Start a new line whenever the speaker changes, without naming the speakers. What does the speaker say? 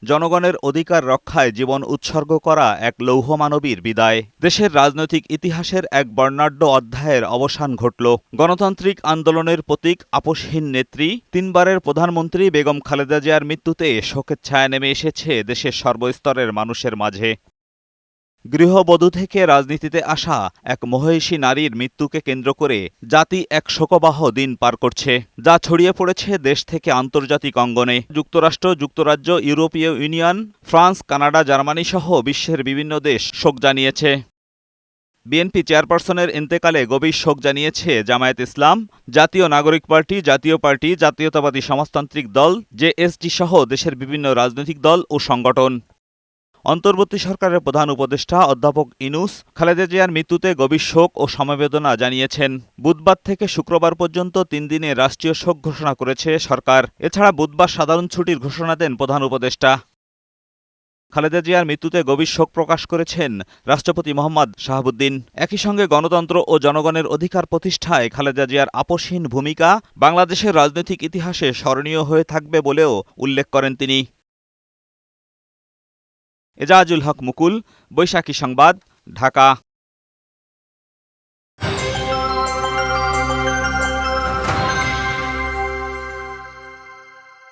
জনগণের অধিকার রক্ষায় জীবন উৎসর্গ করা এক লৌহমানবীর বিদায়। দেশের রাজনৈতিক ইতিহাসের এক বর্ণাঢ্য অধ্যায়ের অবসান ঘটল। গণতান্ত্রিক আন্দোলনের প্রতীক, আপসহীন নেত্রী, তিনবারের প্রধানমন্ত্রী বেগম খালেদা জিয়ার মৃত্যুতে শোকের ছায়া নেমে এসেছে দেশের সর্বস্তরের মানুষের মাঝে। গৃহবধূ থেকে রাজনীতিতে আসা এক মহিষী নারীর মৃত্যুকে কেন্দ্র করে জাতি এক শোকবাহ দিন পার করছে, যা ছড়িয়ে পড়েছে দেশ থেকে আন্তর্জাতিক অঙ্গনে। যুক্তরাষ্ট্র, যুক্তরাজ্য, ইউরোপীয় ইউনিয়ন, ফ্রান্স, কানাডা, জার্মানি সহ বিশ্বের বিভিন্ন দেশ শোক জানিয়েছে। বিএনপি চেয়ারপারসনের ইন্তেকালে গভীর শোক জানিয়েছে জামায়াতে ইসলাম, জাতীয় নাগরিক পার্টি, জাতীয় পার্টি, জাতীয়তাবাদী সমাজতান্ত্রিক দল জেএসডি সহ দেশের বিভিন্ন রাজনৈতিক দল ও সংগঠন। অন্তর্বর্তী সরকারের প্রধান উপদেষ্টা অধ্যাপক ইউনূস খালেদা জিয়ার মৃত্যুতে গভীর শোক ও সমবেদনা জানিয়েছেন। বুধবার থেকে শুক্রবার পর্যন্ত ৩ দিনে রাষ্ট্রীয় শোক ঘোষণা করেছে সরকার। এছাড়া বুধবার সাধারণ ছুটির ঘোষণা দেন প্রধান উপদেষ্টা। খালেদা জিয়ার মৃত্যুতে গভীর শোক প্রকাশ করেছেন রাষ্ট্রপতি মোহাম্মদ শাহাবুদ্দিন। একই সঙ্গে গণতন্ত্র ও জনগণের অধিকার প্রতিষ্ঠায় খালেদা জিয়ার আপসহীন ভূমিকা বাংলাদেশের রাজনৈতিক ইতিহাসে স্মরণীয় হয়ে থাকবে বলেও উল্লেখ করেন তিনি। এজাজুল হক মুকুল, বৈশাখী সংবাদ, ঢাকা।